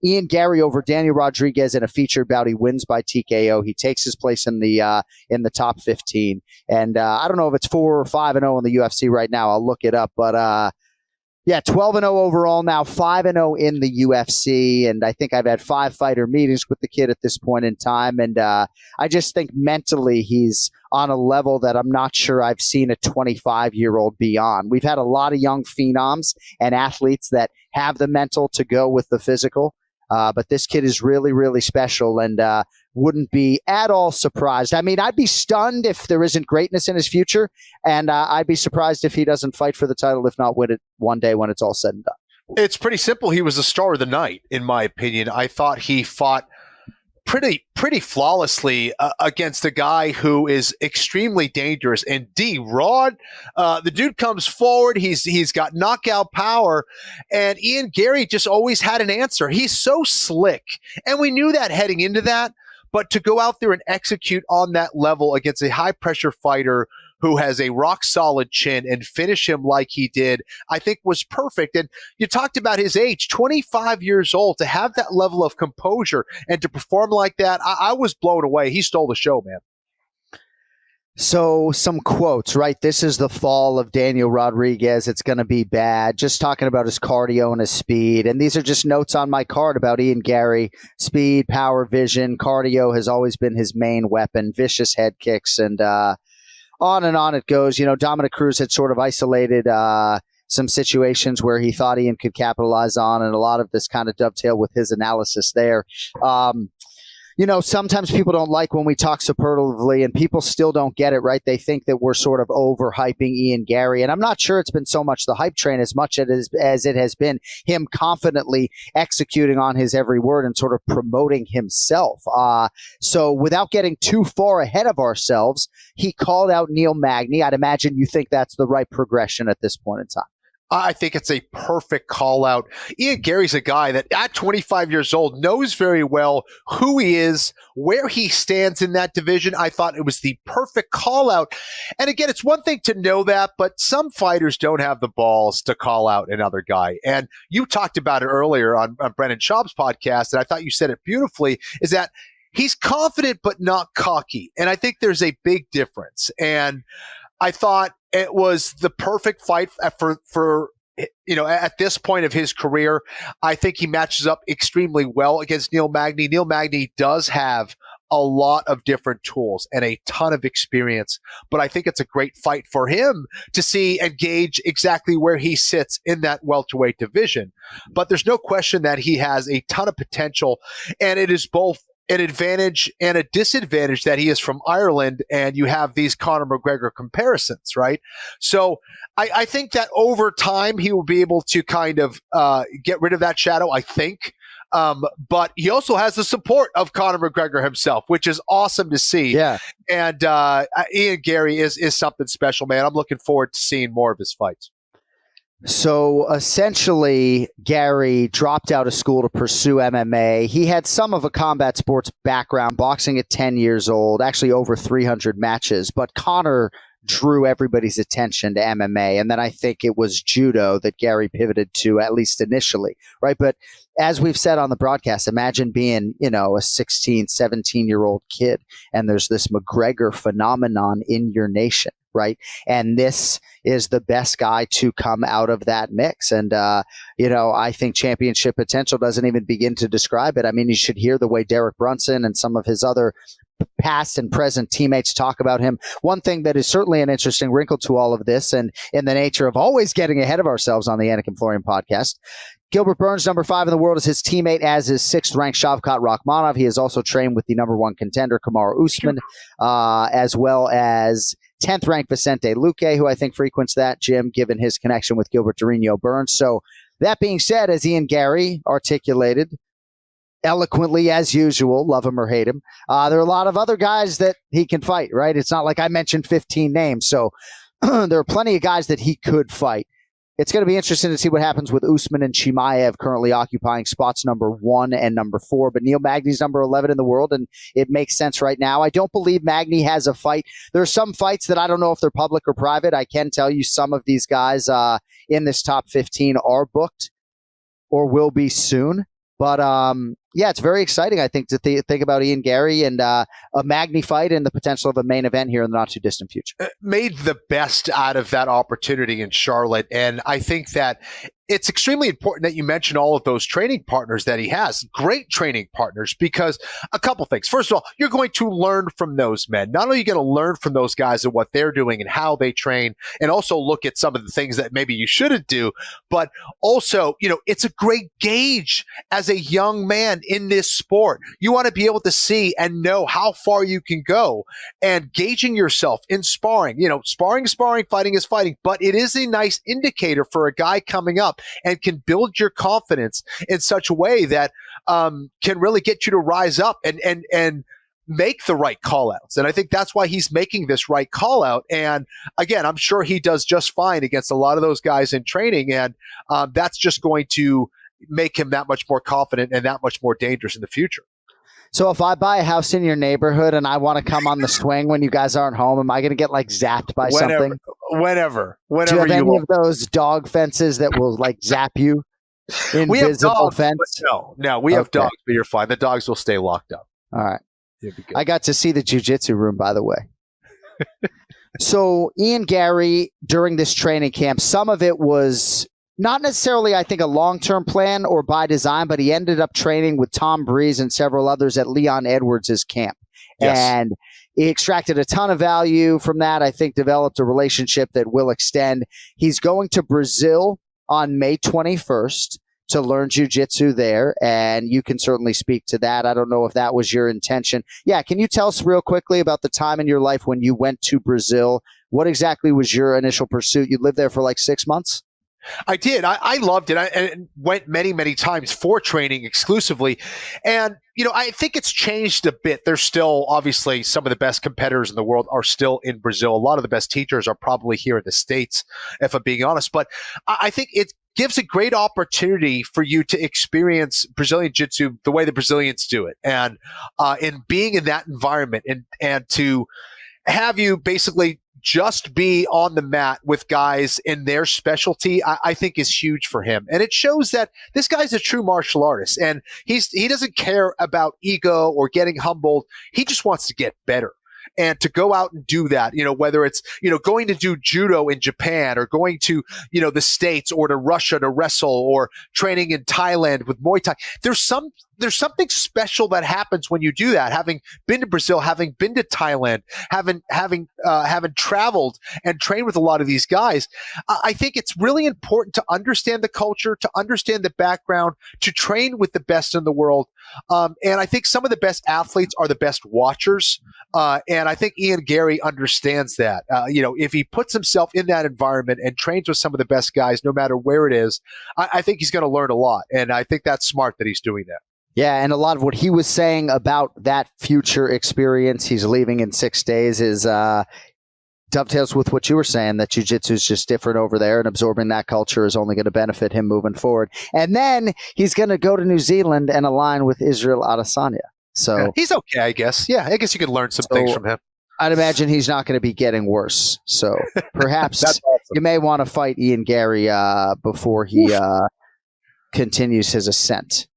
Ian Garry over Daniel Rodriguez in a featured bout. He wins by TKO. He takes his place in the top 15. And I don't know if it's 4 or 5-0 in the UFC right now. I'll look it up. But yeah, 12-0 overall now, 5-0 in the UFC. And I think I've had 5 fighter meetings with the kid at this point in time. And I just think mentally he's on a level that I'm not sure I've seen a 25-year-old be on. We've had a lot of young phenoms and athletes that have the mental to go with the physical. But this kid is really, really special and wouldn't be at all surprised. I mean, I'd be stunned if there isn't greatness in his future, and I'd be surprised if he doesn't fight for the title, if not win it one day when it's all said and done. It's pretty simple. He was the star of the night, in my opinion. I thought he fought pretty flawlessly against a guy who is extremely dangerous. And D-Rod, the dude comes forward. He's got knockout power. And Ian Garry just always had an answer. He's so slick. And we knew that heading into that. But to go out there and execute on that level against a high-pressure fighter who has a rock-solid chin and finish him like he did, I think was perfect. And you talked about his age, 25 years old, to have that level of composure and to perform like that, I was blown away. He stole the show, man. So some quotes, right? This is the fall of Daniel Rodriguez. It's going to be bad. Just talking about his cardio and his speed. And these are just notes on my card about Ian Garry. Speed, power, vision. Cardio has always been his main weapon. Vicious head kicks and on and on it goes. You know, Dominic Cruz had sort of isolated some situations where he thought Ian could capitalize on, and a lot of this kind of dovetail with his analysis there. You know, sometimes people don't like when we talk superlatively, and people still don't get it, right? They think that we're sort of overhyping Ian Garry, and I'm not sure it's been so much the hype train as much as it has been him confidently executing on his every word and sort of promoting himself. So without getting too far ahead of ourselves, he called out Neil Magny. I'd imagine you think that's the right progression at this point in time. I think it's a perfect call out. Ian Garry's a guy that at 25 years old knows very well who he is, where he stands in that division. I thought it was the perfect call out. And again, it's one thing to know that, but some fighters don't have the balls to call out another guy. And you talked about it earlier on Brennan Schaub's podcast, and I thought you said it beautifully, is that he's confident but not cocky. And I think there's a big difference. And I thought it was the perfect fight for you know, at this point of his career. I think he matches up extremely well against Neil Magny. Neil Magny does have a lot of different tools and a ton of experience, but I think it's a great fight for him to see and gauge exactly where he sits in that welterweight division. But there's no question that he has a ton of potential, and it is both an advantage and a disadvantage that he is from Ireland, and you have these Conor McGregor comparisons, right? So I think that over time he will be able to kind of get rid of that shadow, I think. But he also has the support of Conor McGregor himself, which is awesome to see. Yeah. And Ian Garry is something special, man. I'm looking forward to seeing more of his fights. So essentially, Garry dropped out of school to pursue MMA. He had some of a combat sports background, boxing at 10 years old, actually over 300 matches. But Conor drew everybody's attention to MMA. And then I think it was judo that Garry pivoted to, at least initially, right? But as we've said on the broadcast, imagine being, you know, a 16, 17-year-old kid, and there's this McGregor phenomenon in your nation, right? And this is the best guy to come out of that mix. And, you know, I think championship potential doesn't even begin to describe it. I mean, you should hear the way Derek Brunson and some of his other past and present teammates talk about him. One thing that is certainly an interesting wrinkle to all of this, and in the nature of always getting ahead of ourselves on the Anik and Florian podcast, Gilbert Burns, number 5 in the world, is his teammate, as is 6th-ranked Shavkat Rakhmonov. He has also trained with the number 1 contender, Kamaru Usman, as well as 10th-ranked Vicente Luque, who I think frequents that gym, given his connection with Gilbert Durinho Burns. So that being said, as Ian Garry articulated, eloquently as usual, love him or hate him, there are a lot of other guys that he can fight, right? It's not like I mentioned 15 names. So there are plenty of guys that he could fight. It's going to be interesting to see what happens with Usman and Chimaev currently occupying spots number 1 and number 4. But Neil Magny's number 11 in the world, and it makes sense right now. I don't believe Magny has a fight. There are some fights that I don't know if they're public or private. I can tell you some of these guys in this top 15 are booked or will be soon. But yeah, it's very exciting, I think, to think about Ian Garry and a Magny fight and the potential of a main event here in the not too distant future. Made the best out of that opportunity in Charlotte. And I think that it's extremely important that you mention all of those training partners that he has. Great training partners, because a couple things. First of all, you're going to learn from those men. Not only are you going to learn from those guys and what they're doing and how they train, and also look at some of the things that maybe you shouldn't do, but also, it's a great gauge as a young man in this sport. You want to be able to see and know how far you can go, and gauging yourself in sparring. Sparring is sparring, fighting is fighting, but it is a nice indicator for a guy coming up, and can build your confidence in such a way that can really get you to rise up and make the right call outs. And I think that's why he's making this right call out. And again, I'm sure he does just fine against a lot of those guys in training. And that's just going to make him that much more confident and that much more dangerous in the future. So if I buy a house in your neighborhood and I want to come on the swing when you guys aren't home, am I going to get zapped by something? Whenever Do you have any of those dog fences that will zap you? We have dogs, fence? No, we have dogs, but you're fine. The dogs will stay locked up. All right. I got to see the jiu-jitsu room, by the way. So Ian Garry, during this training camp, some of it was not necessarily, I think, a long-term plan or by design, but he ended up training with Tom Breeze and several others at Leon Edwards' camp. Yes. And he extracted a ton of value from that. I think developed a relationship that will extend. He's going to Brazil on May 21st to learn jiu-jitsu there, and you can certainly speak to that. I don't know if that was your intention. Yeah, can you tell us real quickly about the time in your life when you went to Brazil? What exactly was your initial pursuit? You lived there for 6 months? I did. I loved it. I went many, many times for training exclusively. And, I think it's changed a bit. There's still, obviously, some of the best competitors in the world are still in Brazil. A lot of the best teachers are probably here in the States, if I'm being honest. But I think it gives a great opportunity for you to experience Brazilian Jiu-Jitsu the way the Brazilians do it. And in being in that environment and to have you basically just be on the mat with guys in their specialty, I think is huge for him. And it shows that this guy's a true martial artist, and he doesn't care about ego or getting humbled. He just wants to get better. And to go out and do that, whether it's, going to do judo in Japan or going to, the States or to Russia to wrestle or training in Thailand with Muay Thai, there's something special that happens when you do that. Having been to Brazil, having been to Thailand, having traveled and trained with a lot of these guys, I think it's really important to understand the culture, to understand the background, to train with the best in the world. And I think some of the best athletes are the best watchers. And I think Ian Garry understands that. If he puts himself in that environment and trains with some of the best guys, no matter where it is, I think he's going to learn a lot. And I think that's smart that he's doing that. Yeah, and a lot of what he was saying about that future experience, he's leaving in 6 days, is dovetails with what you were saying, that jiu-jitsu is just different over there, and absorbing that culture is only going to benefit him moving forward. And then he's going to go to New Zealand and align with Israel Adesanya. So yeah, he's okay, I guess. Yeah, I guess you could learn some things from him. I'd imagine he's not going to be getting worse. So perhaps awesome. You may want to fight Ian Garry before he continues his ascent.